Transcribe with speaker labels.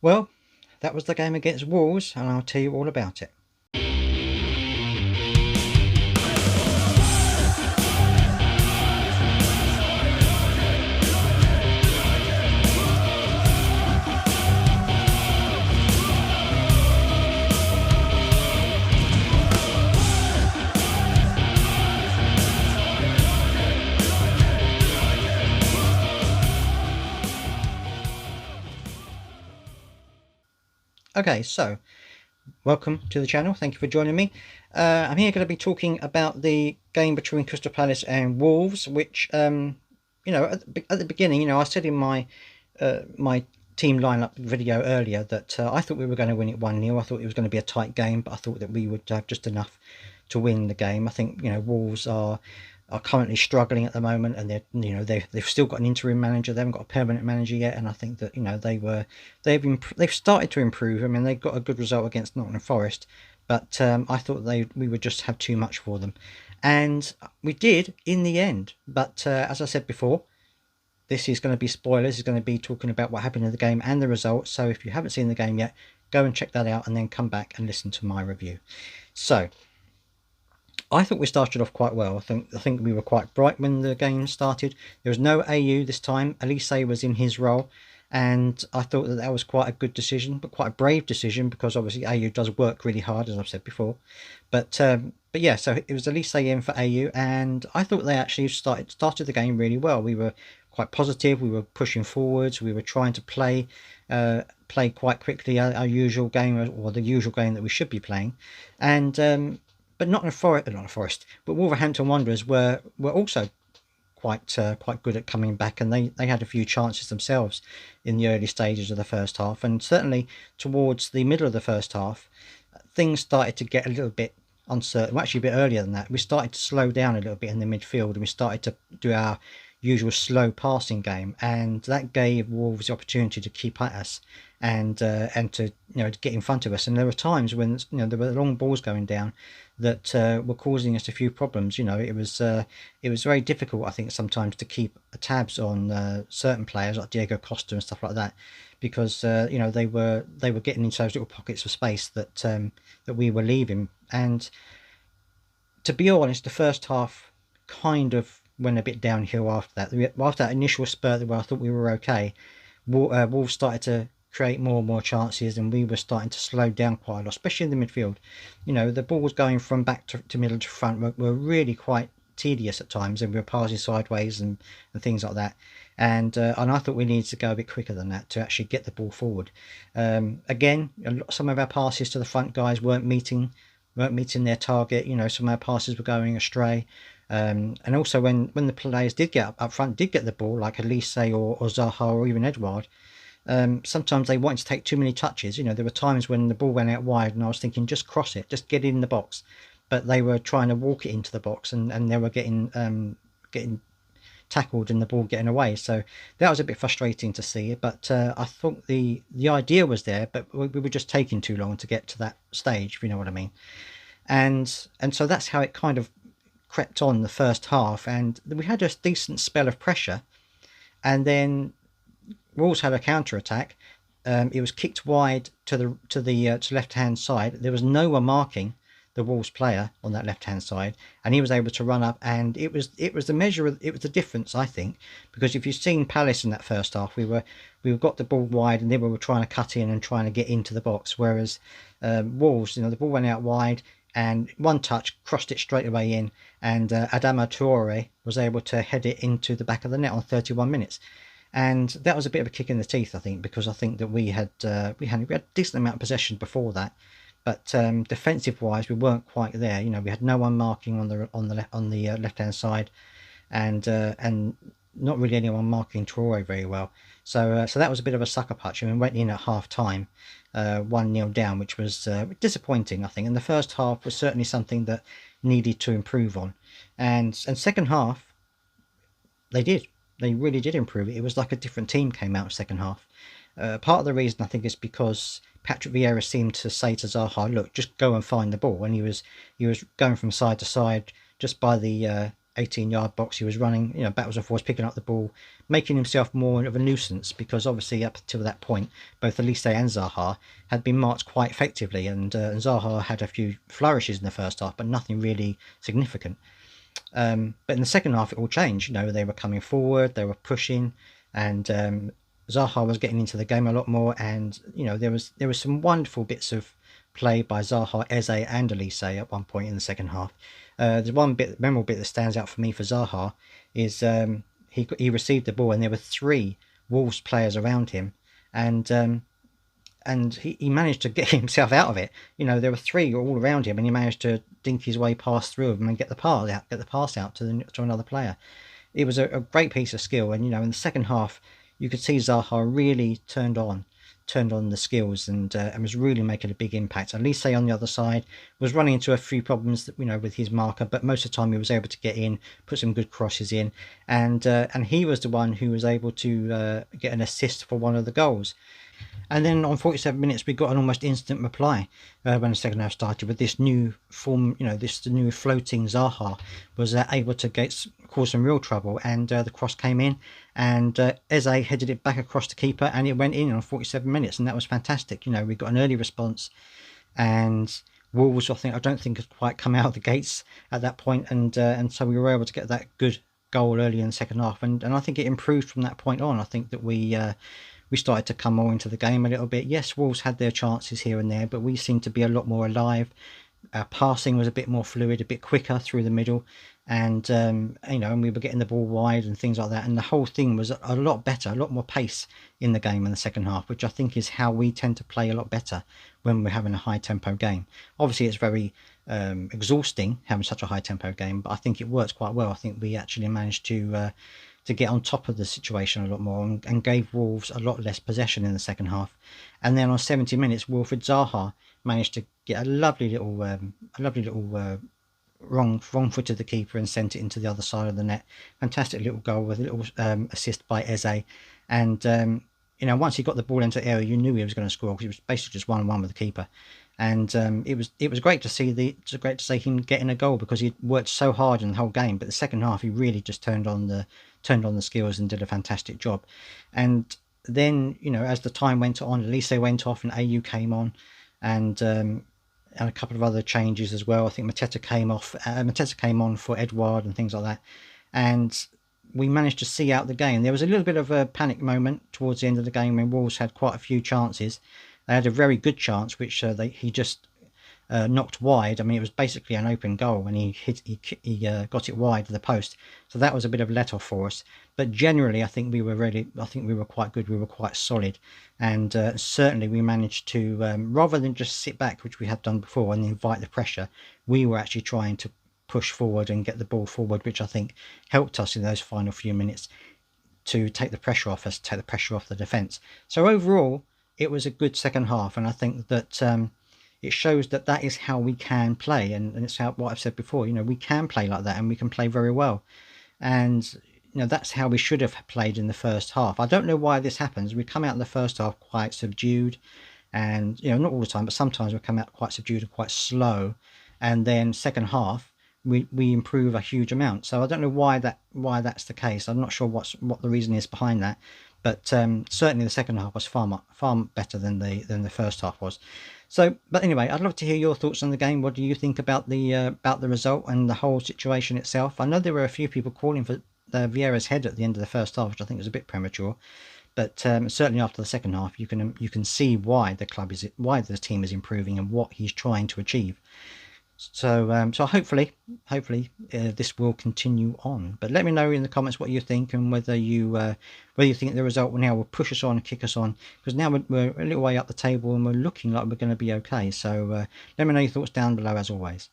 Speaker 1: Well, that was the game against Wolves, and I'll tell you all about it. Okay, so welcome to the channel. Thank you for joining me. I'm here going to be talking about the game between Crystal Palace and Wolves, which, at the beginning, I said in my team lineup video earlier that I thought we were going to win it 1-0. I thought it was going to be a tight game, but I thought that we would have just enough to win the game. I think Wolves are currently struggling at the moment, and they've still got an interim manager. They haven't got a permanent manager yet, and I think that they've started to improve. I mean, they got a good result against Nottingham Forest, but I thought we would just have too much for them, and we did in the end. But as I said before, this is going to be spoilers. It's going to be talking about what happened in the game and the results. So if you haven't seen the game yet, go and check that out, and then come back and listen to my review. So I thought we started off quite well. I think we were quite bright when the game started. There was no AU this time. Elise was in his role, and I thought that was quite a good decision, but quite a brave decision, because obviously AU does work really hard, as I've said before. But yeah, so it was Elise in for AU, and I thought they actually started the game really well. We were quite positive. We were pushing forwards. We were trying to play quite quickly our usual game, or the usual game that we should be playing, and. But not a Forest, but Wolverhampton Wanderers were also quite good at coming back, and they had a few chances themselves in the early stages of the first half, and certainly towards the middle of the first half, things started to get a little bit uncertain. Well, actually, a bit earlier than that, we started to slow down a little bit in the midfield, and we started to do our usual slow passing game, and that gave Wolves the opportunity to keep at us and to to get in front of us. And there were times when there were long balls going down that were causing us a few problems. It was very difficult, I think, sometimes to keep tabs on certain players like Diego Costa and stuff like that, because they were getting into those little pockets of space that that we were leaving. And to be honest, the first half kind of went a bit downhill after that. After that initial spurt where I thought we were okay, Wolves started to create more and more chances, and we were starting to slow down quite a lot, especially in the midfield. The balls going from back to middle to front were really quite tedious at times, and we were passing sideways and things like that. And I thought we needed to go a bit quicker than that to actually get the ball forward. Again, some of our passes to the front guys weren't meeting their target. Some of our passes were going astray. And also when the players did get up front, did get the ball, like Elise or Zaha or even Edouard, sometimes they wanted to take too many touches. There were times when the ball went out wide, and I was thinking, just cross it, just get it in the box. But they were trying to walk it into the box, and they were getting tackled and the ball getting away. So that was a bit frustrating to see. But I thought the idea was there, but we were just taking too long to get to that stage, if you know what I mean. And so that's how it kind of crept on the first half, and we had a decent spell of pressure, and then Wolves had a counter attack. It was kicked wide to the left hand side. There was no one marking the Wolves player on that left hand side, and he was able to run up, and it was the difference, I think, because if you've seen Palace in that first half, we got the ball wide, and then we were trying to cut in and trying to get into the box, whereas Wolves, the ball went out wide, and one touch crossed it straight away in, and Adama Traore was able to head it into the back of the net on 31 minutes. And that was a bit of a kick in the teeth, I think, because I think that we had a decent amount of possession before that, but defensive wise we weren't quite there. We had no one marking on the left hand side, and not really anyone marking Traore very well. So that was a bit of a sucker punch. We went in at half time 1-0 down, which was disappointing, I think. And the first half was certainly something that needed to improve on. And second half, they really did improve it. It was like a different team came out of second half. Part of the reason, I think, is because Patrick Vieira seemed to say to Zaha, look, just go and find the ball. And he was going from side to side just by the 18-yard box. He was running, backwards and forwards, picking up the ball, making himself more of a nuisance, because obviously up to that point, both Elise and Zaha had been marked quite effectively, and Zaha had a few flourishes in the first half, but nothing really significant. But in the second half, it all changed. They were coming forward, they were pushing, and Zaha was getting into the game a lot more. And there was some wonderful bits of play by Zaha, Eze, and Elise at one point in the second half. There's one memorable bit that stands out for me for Zaha is he received the ball and there were three Wolves players around him, and he managed to get himself out of it. There were three all around him, and he managed to dink his way past through them and get the pass out to another player. It was a great piece of skill, and in the second half, you could see Zaha really turned on the skills, and was really making a big impact. Elise on the other side was running into a few problems with his marker, but most of the time he was able to get in, put some good crosses in, and he was the one who was able to get an assist for one of the goals. And then on 47 minutes, we got an almost instant reply when the second half started with this new form, this new floating Zaha was able to cause some real trouble. And the cross came in, and Eze headed it back across the keeper, and it went in on 47 minutes. And that was fantastic. We got an early response, and Wolves, I don't think had quite come out of the gates at that point, and so we were able to get that good goal early in the second half. And I think it improved from that point on. I think that we started to come more into the game a little bit. Yes, Wolves had their chances here and there, but we seemed to be a lot more alive. Our passing was a bit more fluid, a bit quicker through the middle, and and we were getting the ball wide and things like that. And the whole thing was a lot better, a lot more pace in the game in the second half, which I think is how we tend to play a lot better when we're having a high tempo game. Obviously, it's very exhausting having such a high tempo game, but I think it works quite well. I think we actually managed to get on top of the situation a lot more, and gave Wolves a lot less possession in the second half. And then on 70 minutes, Wilfried Zaha managed to get a lovely little wrong foot of the keeper and sent it into the other side of the net. Fantastic little goal with a little assist by Eze. And once he got the ball into the area, you knew he was going to score, because he was basically just 1-1 with the keeper. And it was great to see him getting a goal, because he worked so hard in the whole game. But the second half, he really just turned on the skills and did a fantastic job. And then as the time went on, Elise went off and AU came on, and a couple of other changes as well. I think Mateta came off. Mateta came on for Edouard and things like that, and we managed to see out the game. There was a little bit of a panic moment towards the end of the game when Wolves had quite a few chances. They had a very good chance, which he just knocked wide. I mean, it was basically an open goal, and he got it wide of the post. So that was a bit of a let off for us. But generally, I think we were quite good. We were quite solid, and certainly we managed to, rather than just sit back, which we had done before, and invite the pressure, we were actually trying to push forward and get the ball forward, which I think helped us in those final few minutes to take the pressure off us, take the pressure off the defence. So overall, it was a good second half, and I think that it shows that is how we can play, and it's what I've said before. We can play like that, and we can play very well, and that's how we should have played in the first half. I don't know why this happens. We come out in the first half quite subdued, and not all the time, but sometimes we come out quite subdued and quite slow, and then second half we improve a huge amount. So I don't know why that's the case. I'm not sure what the reason is behind that, but certainly the second half was far better than the first half was. So, but anyway, I'd love to hear your thoughts on the game. What do you think about the result and the whole situation itself? I know there were a few people calling for Vieira's head at the end of the first half, which I think was a bit premature. But certainly after the second half, you can see why the team is improving and what he's trying to achieve. So hopefully this will continue on. But let me know in the comments what you think, and whether you think the result now will push us on, kick us on, because now we're a little way up the table and we're looking like we're going to be okay. So let me know your thoughts down below as always.